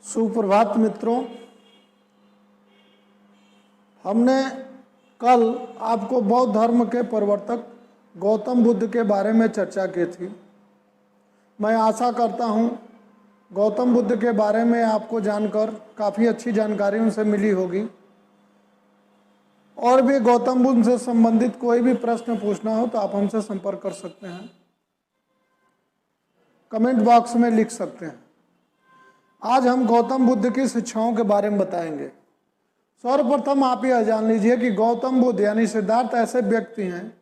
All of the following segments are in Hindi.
सुप्रभात मित्रों, हमने कल आपको बौद्ध धर्म के प्रवर्तक गौतम बुद्ध के बारे में चर्चा की थी। मैं आशा करता हूँ गौतम बुद्ध के बारे में आपको जानकर काफ़ी अच्छी जानकारी उनसे मिली होगी। और भी गौतम बुद्ध से संबंधित कोई भी प्रश्न पूछना हो तो आप हमसे संपर्क कर सकते हैं, कमेंट बॉक्स में लिख सकते हैं। आज हम गौतम बुद्ध की शिक्षाओं के बारे में बताएंगे। सर्वप्रथम आप यह जान लीजिए कि गौतम बुद्ध यानी सिद्धार्थ ऐसे व्यक्ति हैं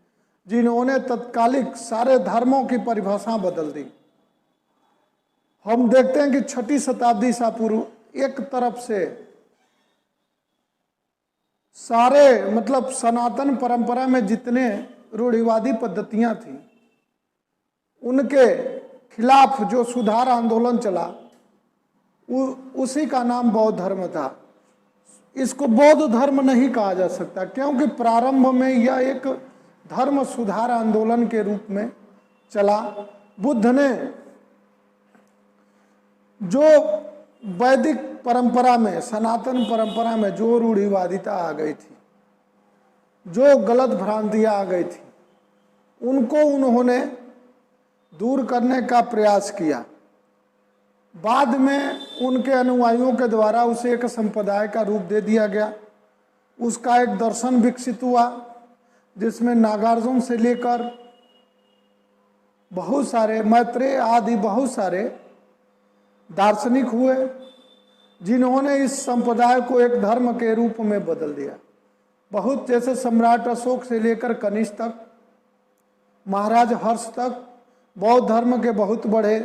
जिन्होंने तत्कालिक सारे धर्मों की परिभाषा बदल दी। हम देखते हैं कि 6वीं शताब्दी ईसा पूर्व एक तरफ से सारे मतलब सनातन परंपरा में जितने रूढ़िवादी पद्धतियां थी उनके खिलाफ जो सुधार आंदोलन चला उसी का नाम बौद्ध धर्म था। इसको बौद्ध धर्म नहीं कहा जा सकता क्योंकि प्रारंभ में यह एक धर्म सुधार आंदोलन के रूप में चला। बुद्ध ने जो वैदिक परंपरा में, सनातन परंपरा में जो रूढ़िवादिता आ गई थी, जो गलत भ्रांतियां आ गई थी, उनको उन्होंने दूर करने का प्रयास किया। बाद में उनके अनुयायियों के द्वारा उसे एक संप्रदाय का रूप दे दिया गया। उसका एक दर्शन विकसित हुआ जिसमें नागार्जुन से लेकर बहुत सारे मैत्रेय आदि बहुत सारे दार्शनिक हुए जिन्होंने इस संप्रदाय को एक धर्म के रूप में बदल दिया। बहुत जैसे सम्राट अशोक से लेकर कनिष्क तक, महाराज हर्ष तक बौद्ध धर्म के बहुत बड़े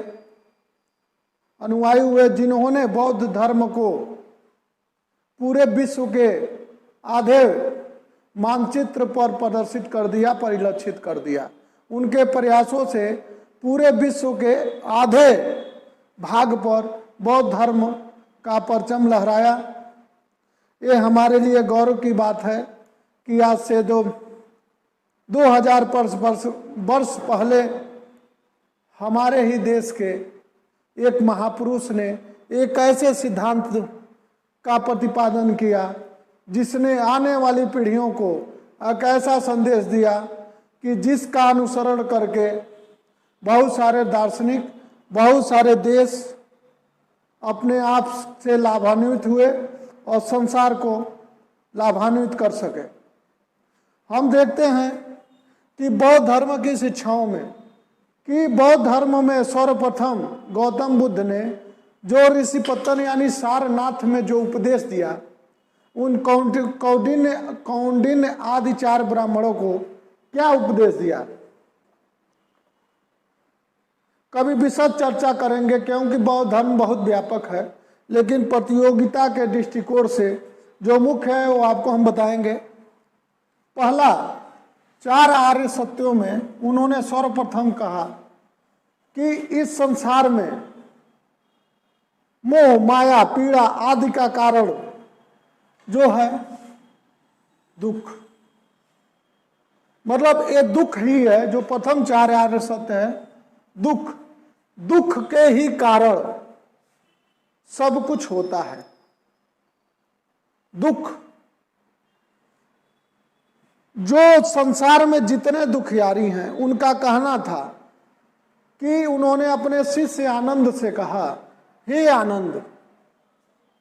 अनुयायी हुए जिन्होंने बौद्ध धर्म को पूरे विश्व के आधे मानचित्र पर प्रदर्शित कर दिया, परिलक्षित कर दिया। उनके प्रयासों से पूरे विश्व के आधे भाग पर बौद्ध धर्म का परचम लहराया। ये हमारे लिए गौरव की बात है कि आज से 2000 वर्ष पहले हमारे ही देश के एक महापुरुष ने एक ऐसे सिद्धांत का प्रतिपादन किया जिसने आने वाली पीढ़ियों को एक ऐसा संदेश दिया कि जिसका अनुसरण करके बहुत सारे दार्शनिक, बहुत सारे देश अपने आप से लाभान्वित हुए और संसार को लाभान्वित कर सके। हम देखते हैं कि बौद्ध धर्म की शिक्षाओं में कि बौद्ध धर्म में सर्वप्रथम गौतम बुद्ध ने जो ऋषिपत्तन यानी सारनाथ में जो उपदेश दिया, उन कौंडिन्य आदि 4 ब्राह्मणों को क्या उपदेश दिया, कभी विशद चर्चा करेंगे क्योंकि बौद्ध धर्म बहुत व्यापक है, लेकिन प्रतियोगिता के दृष्टिकोण से जो मुख्य है वो आपको हम बताएंगे। पहला, 4 आर्य सत्यों में उन्होंने सर्वप्रथम कहा कि इस संसार में मोह, माया, पीड़ा आदि का कारण जो है दुख, मतलब ये दुख ही है। जो प्रथम 4 आर्य सत्य है, दुख, दुख के ही कारण सब कुछ होता है। दुख, जो संसार में जितने दुखियारी हैं उनका कहना था कि उन्होंने अपने शिष्य आनंद से कहा, हे आनंद,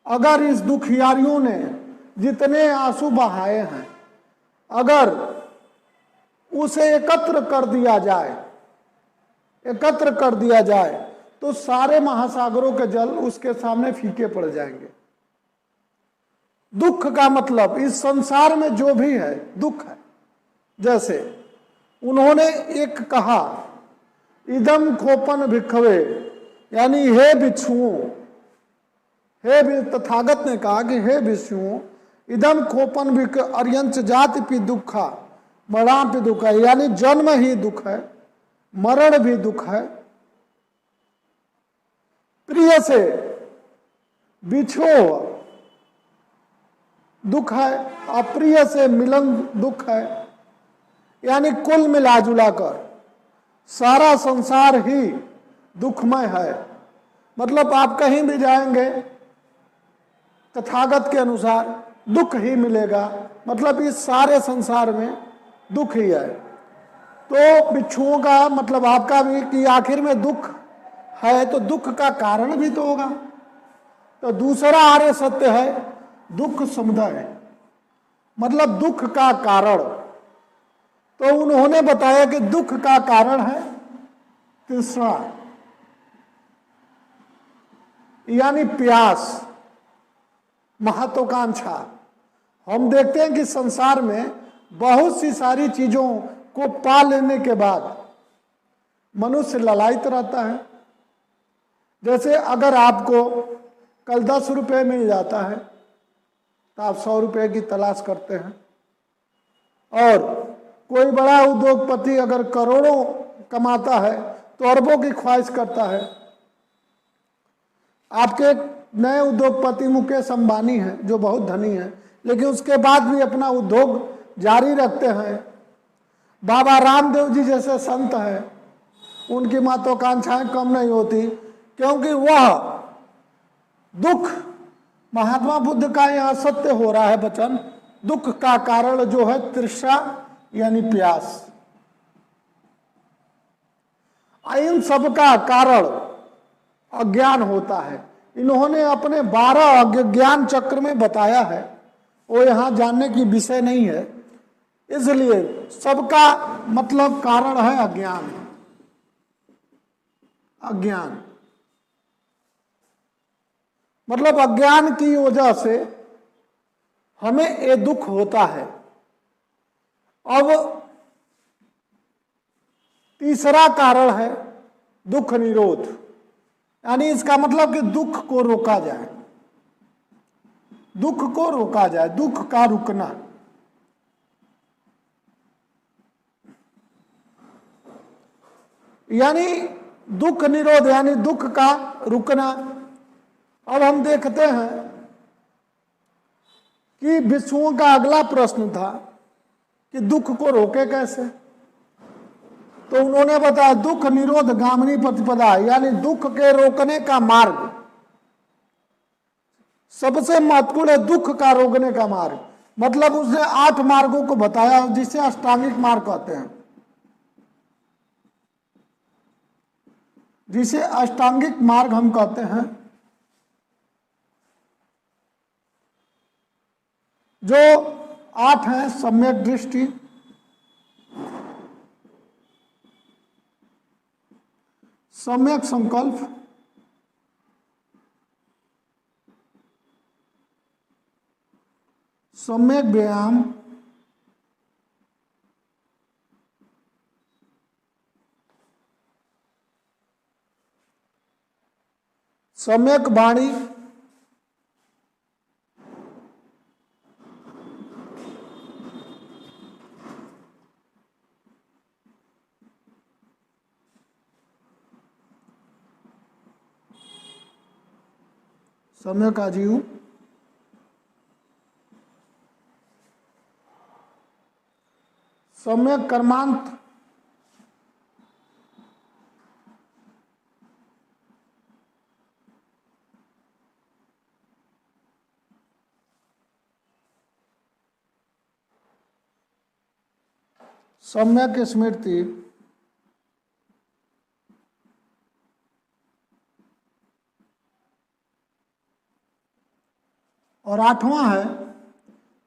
अगर इस दुखियारियों ने जितने आंसू बहाए हैं अगर उसे एकत्र कर दिया जाए तो सारे महासागरों के जल उसके सामने फीके पड़ जाएंगे। दुख का मतलब इस संसार में जो भी है दुख है। जैसे उन्होंने एक कहा, इदम खोपन भिक्षवे, यानी हे भिक्षुओं, तथागत ने कहा कि हे भिक्षुओं, इदम खोपन भिक्ष अर्यंच जाति पी दुखा मरणा भी दुख है, यानी जन्म ही दुख है, मरण भी दुख है। प्रिय से बिछो दुख है, अप्रिय से मिलन दुख है, यानी कुल मिलाजुला कर सारा संसार ही दुखमय है। मतलब आप कहीं भी जाएंगे तथागत के अनुसार दुख ही मिलेगा, मतलब इस सारे संसार में दुख ही है। तो भिक्षुओं का मतलब आपका भी कि आखिर में दुख है तो दुख का कारण भी तो होगा। तो दूसरा आर्य सत्य है दुख समुदाय, मतलब दुख का कारण। तो उन्होंने बताया कि दुख का कारण है तृष्णा, यानी प्यास, महत्वाकांक्षा। हम देखते हैं कि संसार में बहुत सी सारी चीजों को पा लेने के बाद मनुष्य ललायित रहता है। जैसे अगर आपको कल 10 रुपये मिल जाता है तो आप 100 रुपये की तलाश करते हैं, और कोई बड़ा उद्योगपति अगर करोड़ों कमाता है तो अरबों की ख्वाहिश करता है। आपके नए उद्योगपति मुकेश अंबानी हैं जो बहुत धनी हैं, लेकिन उसके बाद भी अपना उद्योग जारी रखते हैं। बाबा रामदेव जी जैसे संत हैं, उनकी महत्वाकांक्षाएं कम नहीं होती, क्योंकि वह दुख, महात्मा बुद्ध का यहाँ सत्य हो रहा है वचन, दुख का कारण जो है तृष्णा यानी प्यास। इन सब का कारण अज्ञान होता है। इन्होंने अपने 12 ज्ञान चक्र में बताया है, वो यहाँ जानने की विषय नहीं है, इसलिए सबका मतलब कारण है अज्ञान। अज्ञान मतलब अज्ञान की वजह से हमें ये दुख होता है। अब तीसरा कारण है दुख निरोध, यानी इसका मतलब कि दुख को रोका जाए, दुख को रोका जाए, दुख का रुकना। यानी दुख निरोध यानी दुख का रुकना। अब हम देखते हैं कि भिक्षुओं का अगला प्रश्न था कि दुख को रोके कैसे। तो उन्होंने बताया दुख निरोध गामिनी प्रतिपदा, यानी दुख के रोकने का मार्ग सबसे महत्वपूर्ण है। दुख का रोकने का मार्ग मतलब उसने 8 मार्गों को बताया जिसे अष्टांगिक मार्ग कहते हैं, जिसे अष्टांगिक मार्ग हम कहते हैं। जो 8 हैं: सम्यक दृष्टि, सम्यक संकल्प, सम्यक व्यायाम, सम्यक वाणी, सम्यक आजीव, सम्यक कर्मांत, सम्यक स्मृति, और 8वां है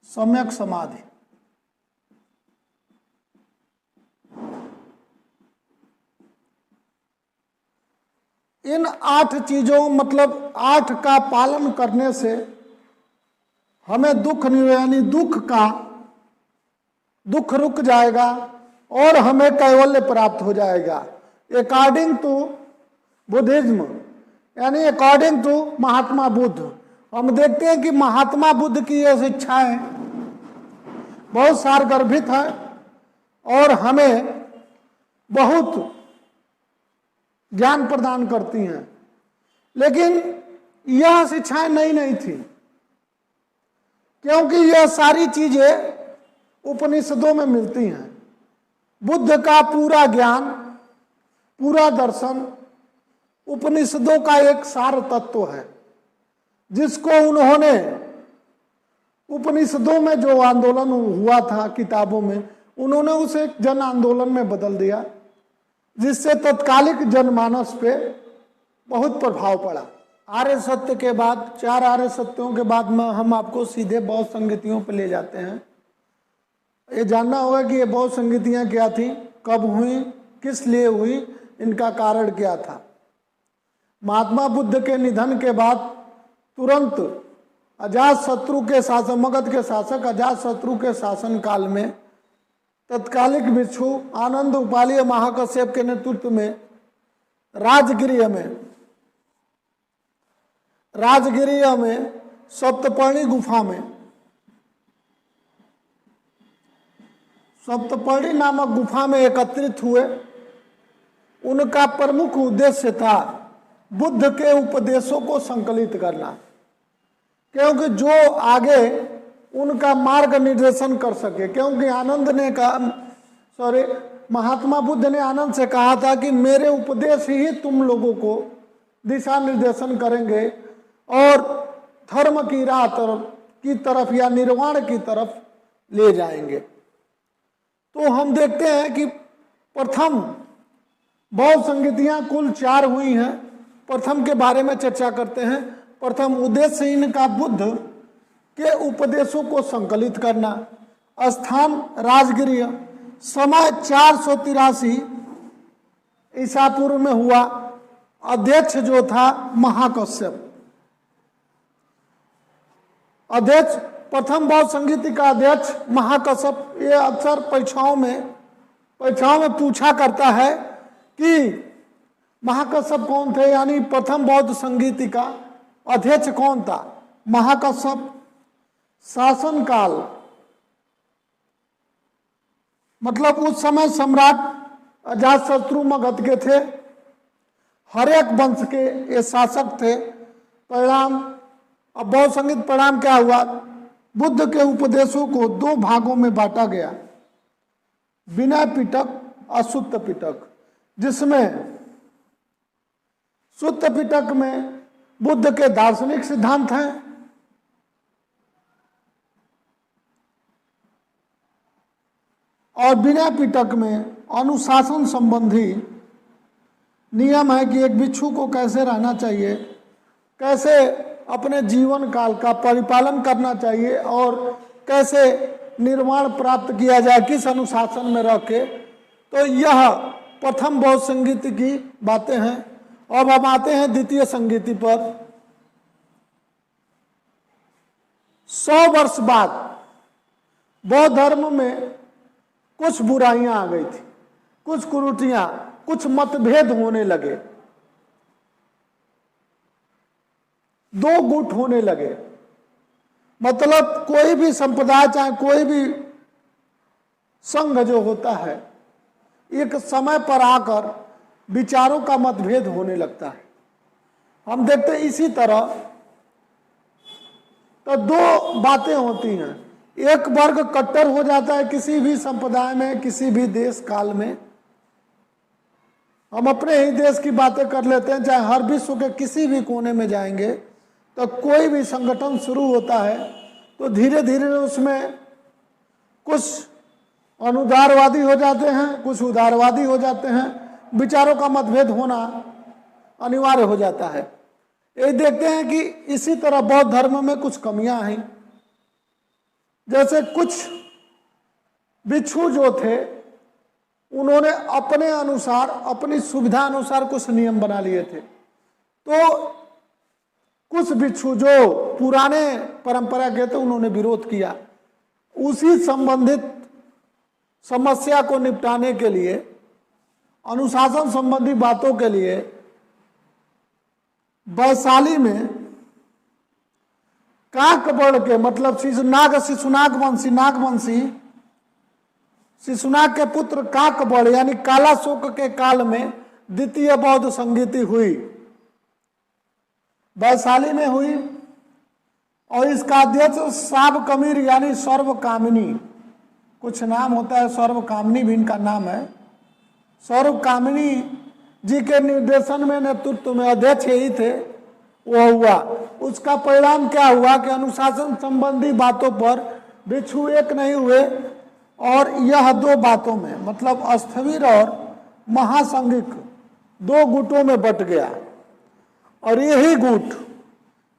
सम्यक समाधि। इन 8 चीजों मतलब 8 का पालन करने से हमें दुख यानी दुख रुक जाएगा और हमें कैवल्य प्राप्त हो जाएगा। अकॉर्डिंग टू बुद्धिज्म, यानी अकॉर्डिंग टू महात्मा बुद्ध। हम देखते हैं कि महात्मा बुद्ध की ये शिक्षाएं बहुत सारगर्भित है और हमें बहुत ज्ञान प्रदान करती हैं, लेकिन यह शिक्षाएं नई नहीं थी, क्योंकि यह सारी चीजें उपनिषदों में मिलती हैं। बुद्ध का पूरा ज्ञान, पूरा दर्शन उपनिषदों का एक सार तत्व है। जिसको उन्होंने उपनिषदों में जो आंदोलन हुआ था किताबों में, उन्होंने उसे एक जन आंदोलन में बदल दिया, जिससे तत्कालिक जनमानस पे बहुत प्रभाव पड़ा। आर्य सत्य के बाद, 4 आर्य सत्यों के बाद में हम आपको सीधे बौद्ध संगतियों पर ले जाते हैं। ये जानना होगा कि ये बौद्ध संगतियां क्या थी, कब हुई, किस लिए हुई, इनका कारण क्या था। महात्मा बुद्ध के निधन के बाद तुरंत अजात शत्रु के शासन, मगध के शासक अजात शत्रु के शासन काल में तत्कालिक भिक्षु आनंद उपाली महाकश्यप के नेतृत्व में राजगिरिया में सप्तपर्णी गुफा में, सप्तपर्णी नामक गुफा में एकत्रित हुए। उनका प्रमुख उद्देश्य था बुद्ध के उपदेशों को संकलित करना, क्योंकि जो आगे उनका मार्ग निर्देशन कर सके। क्योंकि आनंद ने कहा, महात्मा बुद्ध ने आनंद से कहा था कि मेरे उपदेश ही तुम लोगों को दिशा निर्देशन करेंगे और धर्म की राह की तरफ या निर्वाण की तरफ ले जाएंगे। तो हम देखते हैं कि प्रथम बौद्ध संगतियां कुल 4 हुई हैं। प्रथम के बारे में चर्चा करते हैं। प्रथम उद्देश्य इनका बुद्ध के उपदेशों को संकलित करना। स्थान राजगिरी, समय 483 ईसा पूर्व में हुआ। अध्यक्ष जो था महाकश्यप। अध्यक्ष, प्रथम बौद्ध संगीति का अध्यक्ष महाकश्यप। ये अक्सर परीक्षाओं में पूछा करता है कि महाकश्यप कौन थे, यानी प्रथम बौद्ध संगीति का अध्यक्ष कौन था। महाकश्यप शासन काल, मतलब उस समय सम्राट अजातशत्रु मगध के थे। हर एक वंश के ये शासक थे। परिणाम, अब बौद्ध संगीत परिणाम क्या हुआ, बुद्ध के उपदेशों को 2 भागों में बांटा गया, विनय पिटक और सुत्त पिटक। जिसमें सुत्त पिटक में बुद्ध के दार्शनिक सिद्धांत हैं, और विनय पिटक में अनुशासन संबंधी नियम है कि एक भिक्षु को कैसे रहना चाहिए, कैसे अपने जीवन काल का परिपालन करना चाहिए और कैसे निर्वाण प्राप्त किया जाए, किस अनुशासन में रह के। तो यह प्रथम बौद्ध संगीति की बातें हैं। अब हम आते हैं द्वितीय संगीति पर। 100 वर्ष बाद बौद्ध धर्म में कुछ बुराइयां आ गई थी, कुछ कुरीतियां, कुछ मतभेद होने लगे, 2 गुट होने लगे। मतलब कोई भी संप्रदाय, चाहे कोई भी संघ जो होता है, एक समय पर आकर विचारों का मतभेद होने लगता है। हम देखते हैं इसी तरह तो 2 बातें होती हैं। एक वर्ग कट्टर हो जाता है किसी भी संप्रदाय में, किसी भी देश काल में। हम अपने ही देश की बातें कर लेते हैं, चाहे हर विश्व के किसी भी कोने में जाएंगे तो कोई भी संगठन शुरू होता है तो धीरे धीरे उसमें कुछ अनुदारवादी हो जाते हैं, कुछ उदारवादी हो जाते हैं। विचारों का मतभेद होना अनिवार्य हो जाता है। ये देखते हैं कि इसी तरह बौद्ध धर्म में कुछ कमियां हैं। जैसे कुछ भिक्षु जो थे, उन्होंने अपने अनुसार, अपनी सुविधा अनुसार कुछ नियम बना लिए थे। तो कुछ भिक्षु जो पुराने परंपरा के थे, उन्होंने विरोध किया। उसी संबंधित समस्या को निपटाने के लिए, अनुशासन संबंधी बातों के लिए वैशाली में काकबड़ के, मतलब शिशुनाग के पुत्र काकबड़ यानी कालाशोक के काल में द्वितीय बौद्ध संगीति हुई, वैशाली में हुई। और इसका अध्यक्ष साबकमीर यानी सर्वकामिनी, कुछ नाम होता है, सर्वकामिनी भी इनका नाम है। सर्वकामिनी जी के निर्देशन में, नेतृत्व में, अध्यक्ष यही थे, वो हुआ। उसका परिणाम क्या हुआ कि अनुशासन संबंधी बातों पर भिक्षु एक नहीं हुए और यह दो बातों में मतलब स्थविर और महासंघिक दो गुटों में बट गया। और यही गुट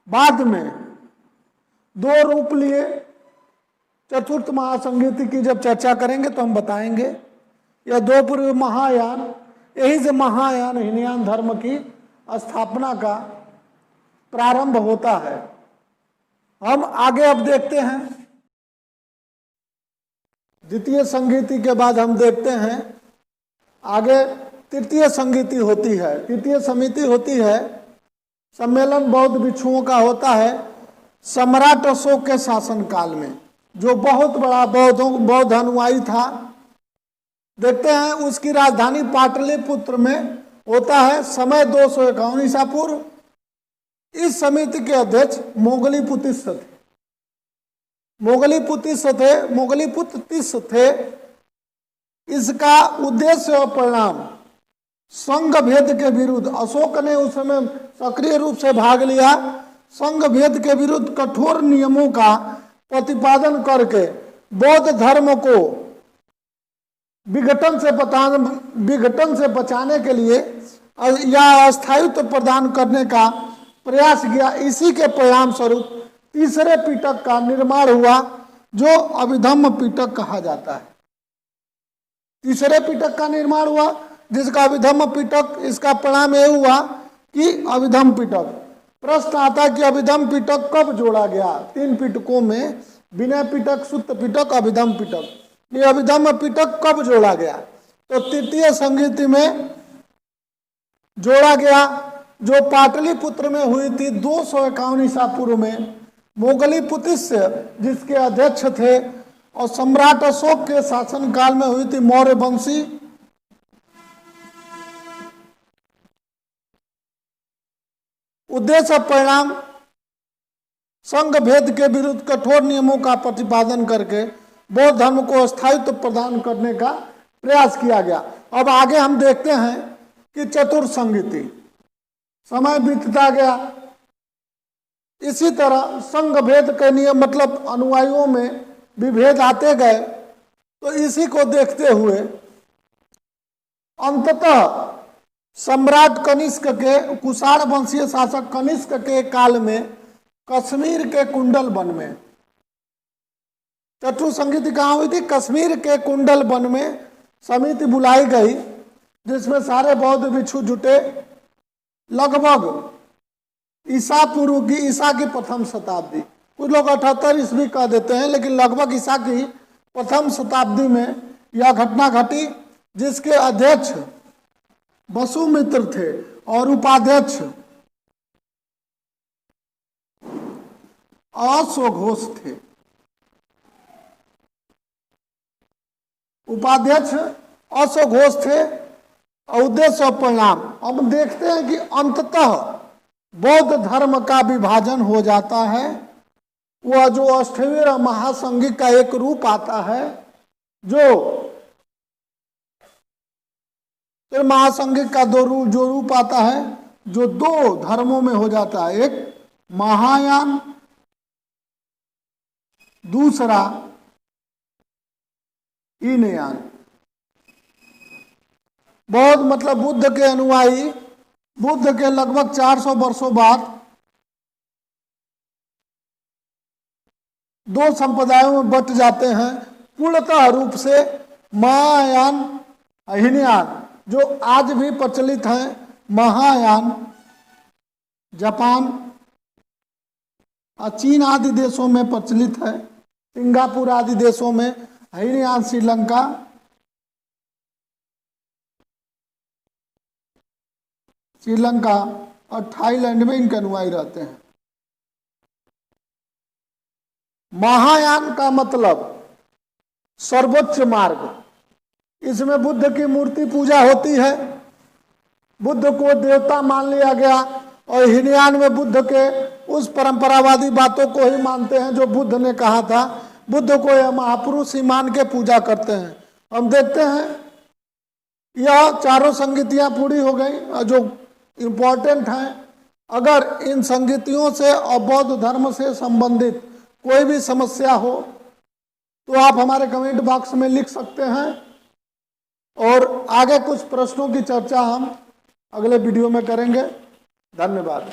बाद में दो रूप लिए। चतुर्थ महासंगीति की जब चर्चा करेंगे तो हम बताएंगे। यह दो पूर्व महायान, यही से महायान हीनयान धर्म की स्थापना का प्रारंभ होता है। हम आगे अब देखते हैं द्वितीय संगीति के बाद हम देखते हैं आगे तृतीय संगीति होती है। तृतीय समिति होती है, सम्मेलन बौद्ध भिक्षुओं का होता है सम्राट अशोक के शासन काल में, जो बहुत बड़ा बौद्ध अनुयायी था। देखते हैं उसकी राजधानी पाटलिपुत्र में होता है। समय 251 ईसा पूर्व। इस समिति के अध्यक्ष मोगलीपुतिस थे। मोगलीपुतिस थे। इसका उद्देश्य और परिणाम संघ भेद के विरुद्ध, अशोक ने उस समय सक्रिय रूप से भाग लिया। संघ भेद के विरुद्ध कठोर नियमों का प्रतिपादन करके बौद्ध धर्म को विघटन से बचाने के लिए या स्थायित्व प्रदान करने का प्रयास किया। इसी के परिणाम स्वरूप तीसरे पिटक का निर्माण हुआ, जो अभिधम्म पिटक कहा जाता है। तीसरे पिटक का निर्माण हुआ जिसका अभिधम्म पिटक। इसका परिणाम यह हुआ कि अभिधम्म पिटक। प्रश्न आता कि अभिधम्म पिटक कब जोड़ा गया? 3 पिटकों में विनय पिटक, सुत्त पिटक, अभिधम्म पिटक। ये अभिधम्म पिटक कब जोड़ा गया? तो तृतीय संगीति में जोड़ा गया, जो पाटलिपुत्र में हुई थी 251 ईसा पूर्व में। मोगलीपुतिस जिसके अध्यक्ष थे और सम्राट अशोक के शासनकाल में हुई थी मौर्य वंशी। उद्देश्य परिणाम संघ भेद के विरुद्ध कठोर नियमों का प्रतिपादन करके बौद्ध धर्म को स्थायित्व प्रदान करने का प्रयास किया गया। अब आगे हम देखते हैं कि चतुर्थ संगीति। समय बीतता गया, इसी तरह संघ भेद के नियम मतलब अनुयायियों में विभेद आते गए। तो इसी को देखते हुए अंततः सम्राट कनिष्क के, कुषाण वंशीय शासक कनिष्क के काल में कश्मीर के कुंडल वन में, चतुर्थ संगीति कहाँ हुई थी? कश्मीर के कुंडल वन में समिति बुलाई गई, जिसमें सारे बौद्ध भिक्षु जुटे। लगभग ईसा पूर्व की, ईसा की प्रथम शताब्दी, कुछ लोग 78 ईस्वी कह देते हैं, लेकिन लगभग ईसा की प्रथम शताब्दी में यह घटना घटी, जिसके अध्यक्ष वसुमित्र थे और उपाध्यक्ष अश्वघोष थे। उपाध्यक्ष अश्वघोष थे और उद्देश्य और परिणाम। अब देखते हैं कि अंततः बौद्ध धर्म का विभाजन हो जाता है। वह जो अष्टवीर महासंघिक का एक रूप आता है, जो फिर महासंघिक का जो रूप आता है, जो 2 धर्मों में हो जाता है। एक महायान, दूसरा हीनयान। बौद्ध मतलब बुद्ध के अनुयायी बुद्ध के लगभग 400 वर्षों बाद 2 संप्रदायों में बट जाते हैं पूर्णतः रूप से। महायान, हीनयान जो आज भी प्रचलित हैं। महायान जापान और चीन आदि देशों में प्रचलित है, सिंगापुर आदि देशों में। हीनयान श्रीलंका, और थाईलैंड में इनके अनुयायी रहते हैं। महायान का मतलब सर्वोच्च मार्ग। इसमें बुद्ध की मूर्ति पूजा होती है, बुद्ध को देवता मान लिया गया। और हीनयान में बुद्ध के उस परंपरावादी बातों को ही मानते हैं जो बुद्ध ने कहा था। बुद्ध को यह महापुरुष ही मान के पूजा करते हैं। हम देखते हैं यह चारों संगीतियां पूरी हो गई और जो इम्पोर्टेंट हैं अगर इन संगतियों से और बौद्ध धर्म से संबंधित कोई भी समस्या हो तो आप हमारे कमेंट बॉक्स में लिख सकते हैं और आगे कुछ प्रश्नों की चर्चा हम अगले वीडियो में करेंगे। धन्यवाद।